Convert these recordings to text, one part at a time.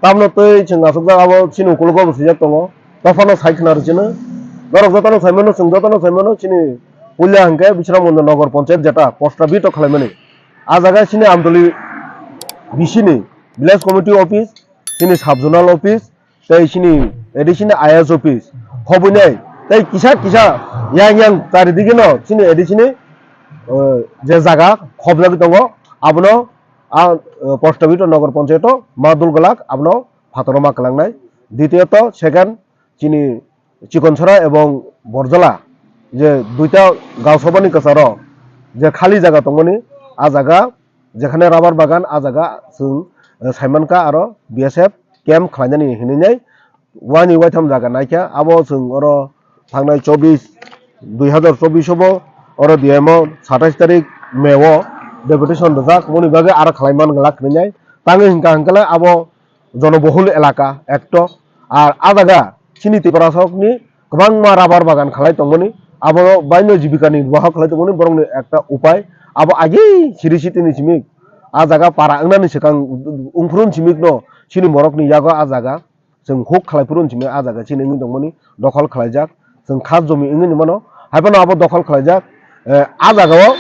Tamno tei ching asuk da abo chini kulko bu sijak tongo tafano saikna rchini dorok jotano saimano chung jotano saimano chini pulya hangke Bishramgঞ্জ নগর পঞ্চায়েত যেটা প্রস্তাবিত খালাইমানি আ জায়গায় চিনি Amtali বিসিনি village committee office চিনি subzonal office তাই চিনি এডিসিনি is office হবুনাই তাই কিসা কিসা young young চারিদিকে ন চিনি এডিসিনি যে জায়গা খবজাবি দङ আবনো প্রস্তাবিত নগর পঞ্চায়েত মাদুল গলাক আবনো ফাতরমা কালাংনাই দ্বিতীয়ত সেকেন্ড চিনি চিকনছড়া এবং বরজলা যে দুইটা গাঁও সভানি কাছার যে খালি জায়গা দङনি আ জায়গা যেখানে রাবার বাগান আ জায়গা जों সাইমানকা আর বিএসএফ ক্যাম্প খালাইনানি হিনিনাই ওয়ানি ওয়াইথাম জায়গা নাইখা আবো जों অর थांनाय 2024 और डिएमओ 27 तारिख मेव डेपुटेशन रजाक मनि बागे आरो खालायमान गलाक हिनिनाय तांगे हिंका हंकाला आबो जनबहुल एलाका एकट আর আ জায়গা চিনি ত্রিপুরাসকনি गोबां मा राबार बागान खालाय दङनि आबो बायनो जीविका निर्वाह खालाय दङनि बरंनि एकटा उपाय आबो आगि सिरिसितिनि सिमिक आ जागा पारा अंगनानि सिगां उंफ्रुन सिमिक न चिनि मरकनि यागा आ जागा जों हुक खालायफुरुन सिमि आ जागा चिनि दङनि दखल खालायजाक जों खास जमी इंगनि मानो हायबानो आबो दखल खालायजाक आ जागायाव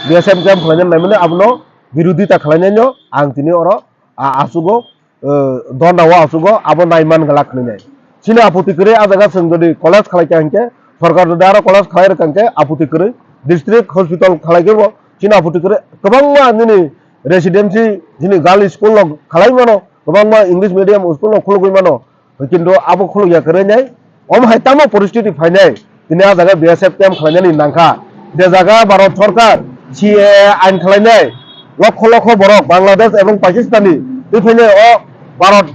बिएसएफ कैम्प खालायनाय नायमाने आबनो बिरोधिता खालायनायनो आं दिनै अर आसुगो दनावा आसुगो आबो नायमान गलाक नैनाय चिनि आपत्ति करे आ जागा जों जदि कलेज खालायके हंके सरकार जदि आरो कलेज खालाय रखांके आपत्ति करे डिस्ट्रिक्ट हॉस्पिटल खालायगेबो चिनि आपत्ति करे गोबां मा दिनै रेसिडेंसि दिनै गार्ल स्कुल खालाय मानो गोबां मा इंलिश मीडियम स्कुल खुलगै मानो किन्तु आबो खुलगया करे नाय ओम हायतामो परिस्थिति फायनाय दिनै आ जागा बिएसएफ कैम्प खालायनायनि नांखा जे जागा भारत सरकार सीए आइन खालायनाय लक्ष लक्ष बरक बांग्लादेश एवं पाकिस्तानी बेफोरनो भारत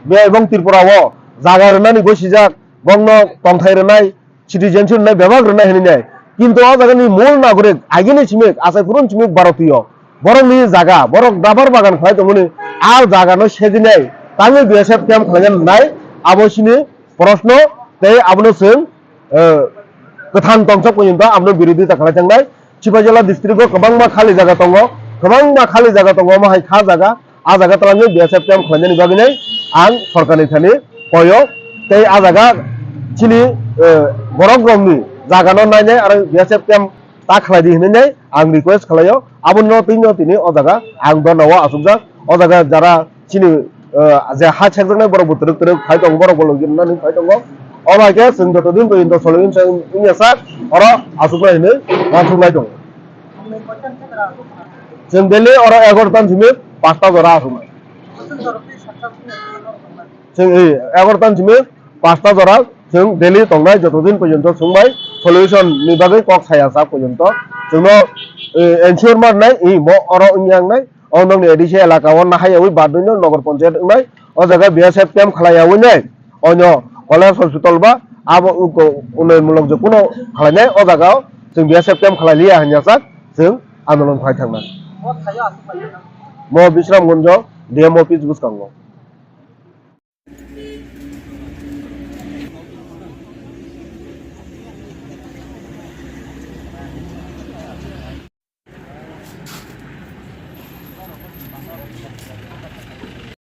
बे एवं त्रिपुराओ जागा रनानि गसिजाक बंनो तंथाय रनाय सिटिजेनशिप रनाय बेबाग रनाय हिनाय किन्तु आ जागानि मूल नागरिक आगिनि सिमिक आसायफुरुन सिमिक भारतीय बरंनि जागा बरक दाबार बागान खालाय दङनि आ जागानो सेदिनाय तांनि बिएसएफ कैम्प खालायनाय नाय आबोसिनि प्रश्न तै आबनो जों गोथां तंसक पर्यन्त आबनो बिरोधिता खालायथांनाय चिपाजिला डिस्ट्रिक्टआव गोबां मा खालि जागा दङ गोबां मा खालि जागा दङ माहाय खा जागा आ जागा तालांनि बिएसएफ कैम्प खालायनायनि बागैनै आं सरकारनि थानि पयो तै आ जागा चिनि बरक रंनि जागानो नायनाय आरो बिएसएफ कैम्प ता खालायदि हिनाय आं रिक्वेस्ट खालायो आबनो तिनो तिनि अ जागा आं दनावा आसुजा अ जागा जारा चिनि जे हा सेकजोंनाय बरक बुतरुक तुरुक फाय दङ बरक बलगिरनानै फाय दङ अबाके जों जतदिन पर्यन्त सलिउसन जों इनिसा अर आसुबायनो माथुलाय दङ जों दिल्ली और 11 सिमिक 5टा जरा आसुबाय जों 11 सिमिक 5टा जरा जों दिल्ली तंनाय जतदिन पर्यन्त सोंबाय सलिउसन नि बागै कक सायासा पर्यन्त जोंनो एनश्योर मारनाय इ म अर इयांनाय अनंनि एडिसे एलाकाव नाहायावै बादनो नगर पंचायत नाय अ जागा बिएसएफ कैम्प खालायावै नाय अन्य कलेज हॉस्पिटल बा आबो उन्नयनमूलक जकुनो खालायनाय अ जागायाव जों बिएसएफ कैम्प खालायलिया हान्यासा जों आन्दोलन खालाय थांना म बिश्रामगঞ্জ डिएम अफिस बुसकांगो